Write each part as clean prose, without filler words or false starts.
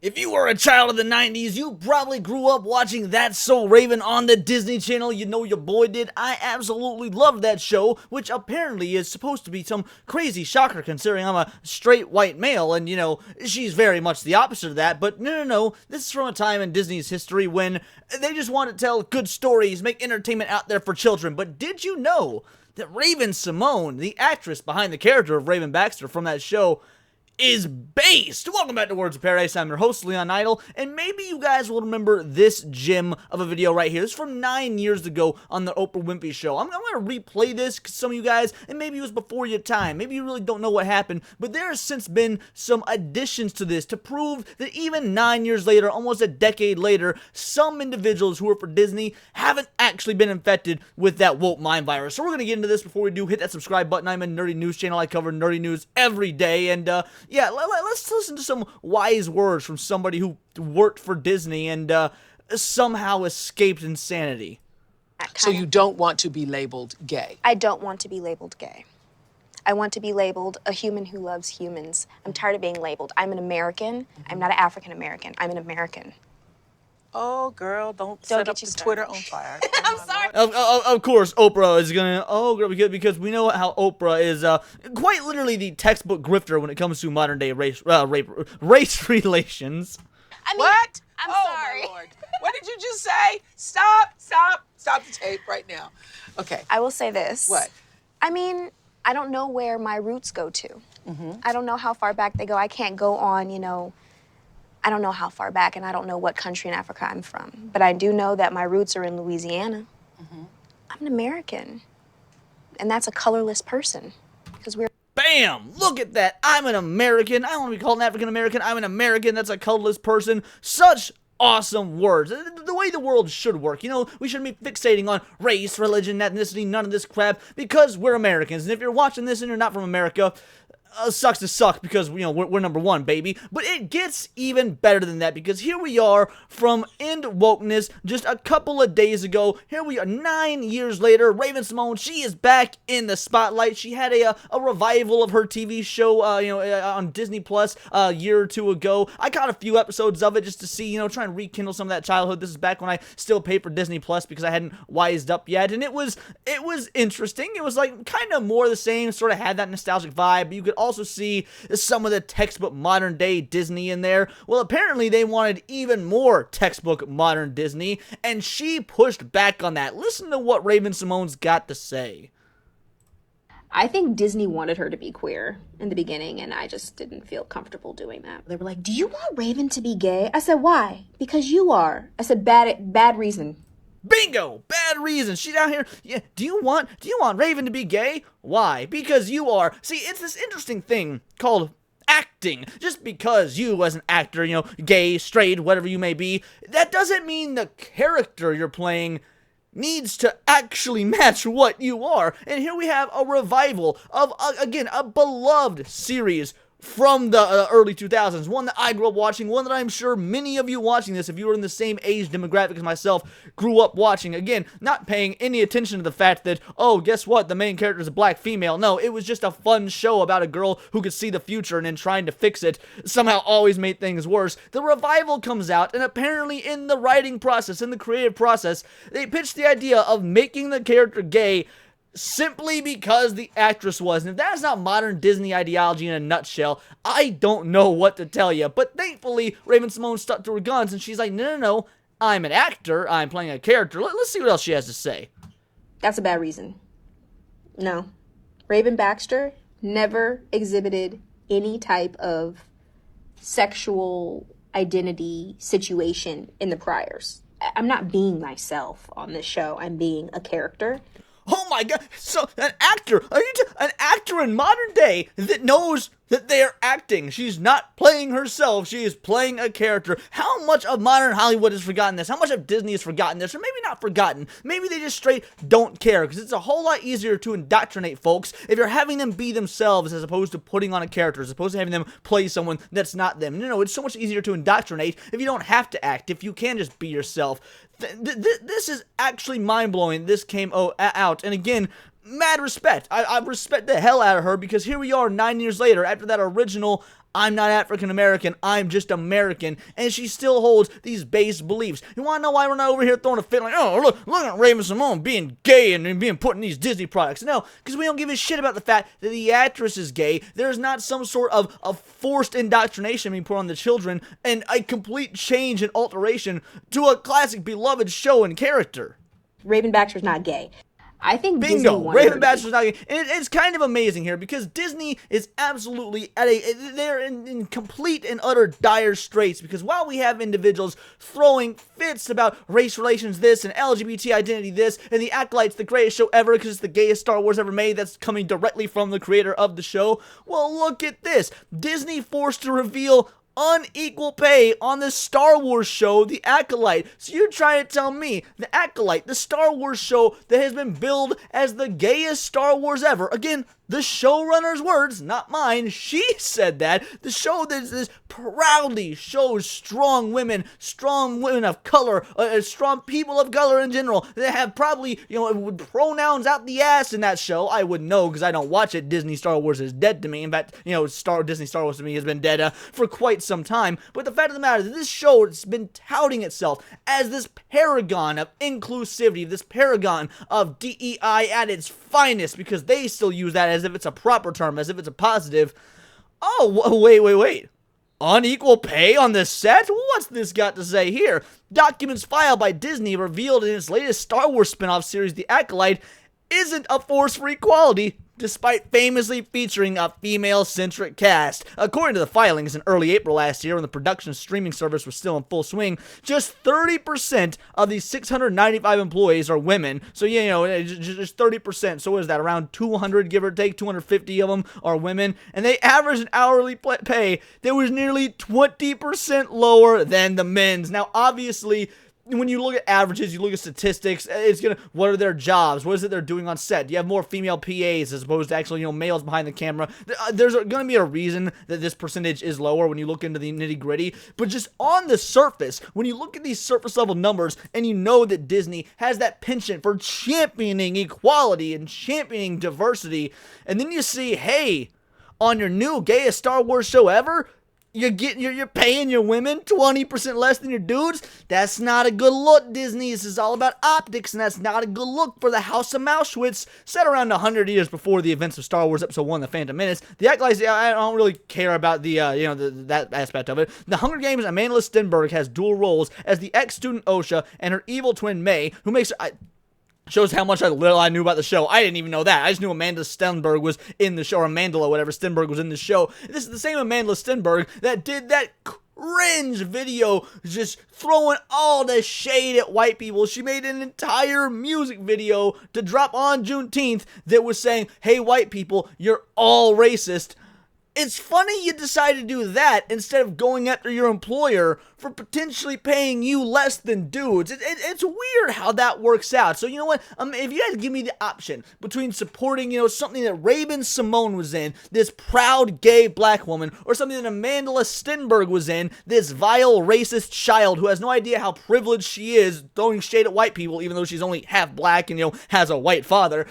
If you were a child of the 90s, you probably grew up watching That's So Raven on the Disney Channel. You know your boy did. I absolutely loved that show, which apparently is supposed to be some crazy shocker considering I'm a straight white male, and she's very much the opposite of that. But no, this is from a time in Disney's history when they just want to tell good stories, make entertainment out there for children. But did you know that Raven-Symoné, the actress behind the character of Raven Baxter from that show, is based? Welcome back to Words of Paradise. I'm your host, Leon Idle, and maybe you guys will remember this gem of a video right here. This is from 9 years ago on the Oprah Winfrey Show. I'm going to replay this because some of you guys, and maybe it was before your time, maybe you really don't know what happened, but there has since been some additions to this to prove that even 9 years later, almost a decade later, some individuals who work for Disney haven't actually been infected with that woke mind virus. So we're going to get into this. Before we do, hit that subscribe button. I'm a nerdy news channel. I cover nerdy news every day, and yeah, let's listen to some wise words from somebody who worked for Disney and somehow escaped insanity. So you don't want to be labeled gay? I don't want to be labeled gay. I want to be labeled a human who loves humans. I'm tired of being labeled. I'm an American. I'm not an African American. I'm an American. Oh, girl, don't set up get you the started. Twitter on fire. I'm sorry. Of course, Oprah is gonna, because we know how Oprah is quite literally the textbook grifter when it comes to modern day race relations. I mean, What? I'm sorry. My Lord. What did you just say? Stop the tape right now. Okay. I will say this. What? I mean, I don't know where my roots go to. I don't know how far back they go. I can't go on, I don't know how far back, and I don't know what country in Africa I'm from. But I do know that my roots are in Louisiana. I'm an American. And that's a colorless person. Because we're... Bam! Look at that. I'm an American. I don't want to be called an African American. I'm an American. That's a colorless person. Such awesome words. The way the world should work. We shouldn't be fixating on race, religion, ethnicity, none of this crap, because we're Americans. And if you're watching this and you're not from America, sucks to suck because, we're number one, baby. But it gets even better than that because here we are from End Wokeness just a couple of days ago. Here we are 9 years later. Raven-Symoné, she is back in the spotlight. She had a revival of her TV show, on Disney Plus a year or two ago. I caught a few episodes of it just to see, try and rekindle some of that childhood. This is back when I still paid for Disney Plus because I hadn't wised up yet. And it was interesting. It was like kind of more the same, sort of had that nostalgic vibe, but you could also see some of the textbook modern day Disney in there. Well, apparently they wanted even more textbook modern Disney, and she pushed back on that. Listen to what Raven-Symoné's got to say. I think Disney wanted her to be queer in the beginning, and I just didn't feel comfortable doing that. They were like, "Do you want Raven to be gay?" I said, "Why?" "Because you are." I said, bad reason. Bingo! Bad reason. She's out here. Yeah. Do you want Raven to be gay? Why? Because you are. See, it's this interesting thing called acting. Just because you, as an actor, gay, straight, whatever you may be, that doesn't mean the character you're playing needs to actually match what you are. And here we have a revival of, again, a beloved series from the early 2000s, one that I grew up watching, one that I'm sure many of you watching this, if you were in the same age demographic as myself, grew up watching. Again, not paying any attention to the fact that, oh, guess what, the main character is a black female. No, it was just a fun show about a girl who could see the future and then trying to fix it somehow always made things worse. The revival comes out, and apparently in the writing process, in the creative process, they pitched the idea of making the character gay simply because the actress was. And if that's not modern Disney ideology in a nutshell, I don't know what to tell you. But thankfully, Raven-Symoné stuck to her guns, and she's like, no, I'm an actor, I'm playing a character. Let's see what else she has to say. That's a bad reason. No. Raven Baxter never exhibited any type of sexual identity situation in the priors. I'm not being myself on this show. I'm being a character. Oh my god, so an actor, an actor in modern day that knows that they're acting. She's not playing herself, she is playing a character. How much of modern Hollywood has forgotten this? How much of Disney has forgotten this? Or maybe not forgotten, maybe they just straight don't care, because it's a whole lot easier to indoctrinate folks if you're having them be themselves as opposed to putting on a character, as opposed to having them play someone that's not them. No, it's so much easier to indoctrinate if you don't have to act, if you can just be yourself. This is actually mind-blowing. This came out, and again, mad respect. I respect the hell out of her, because here we are 9 years later after that original I'm not African American, I'm just American, and she still holds these base beliefs. You wanna know why we're not over here throwing a fit like, oh, look at Raven-Symoné being gay and being put in these Disney products? No, because we don't give a shit about the fact that the actress is gay. There's not some sort of forced indoctrination being put on the children and a complete change and alteration to a classic beloved show and character. Raven Baxter's not gay. I think Disney Bingo! wanted her Raven to be. Baxter's not gay. And it's kind of amazing here because Disney is absolutely they're in complete and utter dire straits, because while we have individuals throwing fits about race relations this and LGBT identity this and the Acolyte's the greatest show ever because it's the gayest Star Wars ever made, that's coming directly from the creator of the show, well, look at this. Disney forced to reveal unequal pay on the Star Wars show, The Acolyte. So you're trying to tell me The Acolyte, the Star Wars show that has been billed as the gayest Star Wars ever, again, the showrunner's words, not mine, she said that, the show that is proudly shows strong women of color, strong people of color in general, that have probably, pronouns out the ass in that show. I wouldn't know because I don't watch it. Disney Star Wars is dead to me. In fact, Disney Star Wars to me has been dead for quite some time. But the fact of the matter is that this show has been touting itself as this paragon of inclusivity, this paragon of DEI at its finest, because they still use that as if it's a proper term, as if it's a positive. Oh, wait. Unequal pay on the set? What's this got to say here? Documents filed by Disney revealed in its latest Star Wars spin-off series, The Acolyte, isn't a force for equality, despite famously featuring a female-centric cast. According to the filings in early April last year, when the production streaming service was still in full swing, just 30% of the 695 employees are women. So, just 30%. So what is that, around 200, give or take, 250 of them are women. And they average an hourly pay that was nearly 20% lower than the men's. Now, obviously, when you look at averages, you look at statistics, what are their jobs? What is it they're doing on set? Do you have more female PAs as opposed to actually, males behind the camera? There's going to be a reason that this percentage is lower when you look into the nitty gritty. But just on the surface, when you look at these surface level numbers and you know that Disney has that penchant for championing equality and championing diversity, and then you see, hey, on your new gayest Star Wars show ever, you're paying your women 20% less than your dudes. That's not a good look, Disney. This is all about optics, and that's not a good look for the House of Mauschwitz, set around 100 years before the events of Star Wars Episode 1, The Phantom Menace. The Acolyte, I don't really care about that aspect of it. The Hunger Games, Amanda Stenberg has dual roles as the ex-student Osha and her evil twin May, who makes shows how much little I knew about the show. I didn't even know that. I just knew Amanda Stenberg was in the show, or Amandla, whatever, Stenberg was in the show. This is the same Amanda Stenberg that did that cringe video just throwing all the shade at white people. She made an entire music video to drop on Juneteenth that was saying, hey, white people, you're all racist. It's funny you decide to do that instead of going after your employer for potentially paying you less than dudes. It's weird how that works out. So you know what? If you had to give me the option between supporting, something that Raven-Symoné was in, this proud gay black woman, or something that Amanda Stenberg was in, this vile racist child who has no idea how privileged she is, throwing shade at white people, even though she's only half black and, has a white father.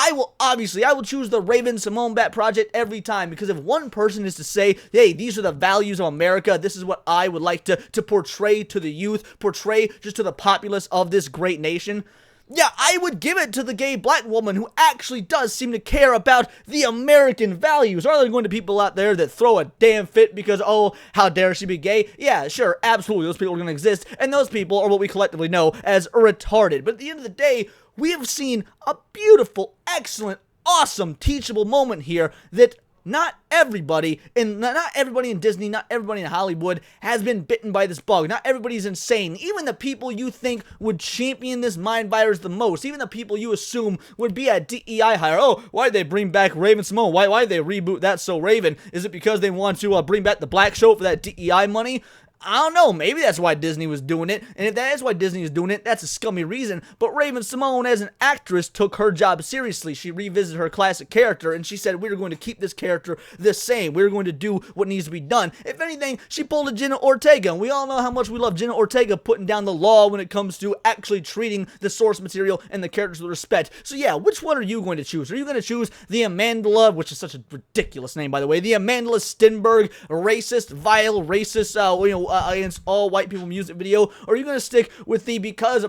I will choose the Raven-Symoné Bat Project every time, because if one person is to say, hey, these are the values of America, this is what I would like to portray to the youth, portray just to the populace of this great nation, yeah, I would give it to the gay black woman who actually does seem to care about the American values. Are there going to be people out there that throw a damn fit because, oh, how dare she be gay? Yeah, sure, absolutely, those people are going to exist, and those people are what we collectively know as retarded. But at the end of the day, we have seen a beautiful, excellent, awesome, teachable moment here that not everybody in Disney, not everybody in Hollywood has been bitten by this bug. Not everybody's insane. Even the people you think would champion this mind virus the most, even the people you assume would be at DEI hire. Oh, why did they bring back Raven-Symoné? Why did they reboot That's So Raven? Is it because they want to bring back the black show for that DEI money? I don't know, maybe that's why Disney was doing it, and if that is why Disney is doing it, that's a scummy reason, but Raven-Symoné as an actress took her job seriously. She revisited her classic character, and she said, we're going to keep this character the same, we're going to do what needs to be done. If anything, she pulled a Jenna Ortega, and we all know how much we love Jenna Ortega putting down the law when it comes to actually treating the source material and the characters with respect. So yeah, which one are you going to choose? Are you going to choose the Amandla, which is such a ridiculous name by the way, the Amandla Stenberg, racist, vile, racist, against all white people music video, or are you gonna stick with the because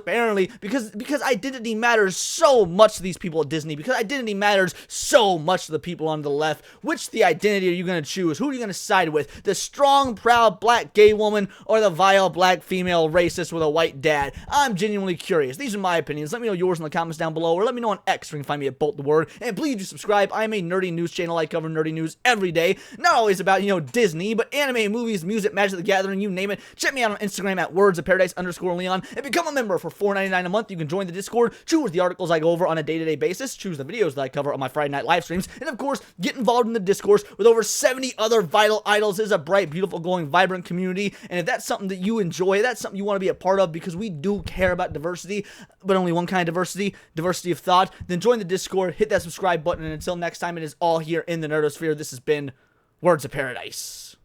identity matters so much to these people at Disney, because identity matters so much to the people on the left? Which the identity are you gonna choose? Who are you gonna side with? The strong, proud black gay woman, or the vile black female racist with a white dad? I'm genuinely curious. These are my opinions. Let me know yours in the comments down below, or let me know on X where you can find me at Bolt the Word. And please do subscribe. I'm a nerdy news channel. I cover nerdy news every day. Not always about, Disney, but anime, movies, music, Magic the Gathering, you name it. Check me out on Instagram at wordsofparadise_Leon and become a member for $4.99 a month. You can join the Discord, choose the articles I go over on a day-to-day basis, choose the videos that I cover on my Friday night live streams, and of course, get involved in the discourse with over 70 other vital idols. It is a bright, beautiful, glowing, vibrant community, and if that's something that you enjoy, that's something you want to be a part of, because we do care about diversity, but only one kind of diversity of thought, then join the Discord, hit that subscribe button, and until next time, it is all here in the Nerdosphere. This has been Words of Paradise.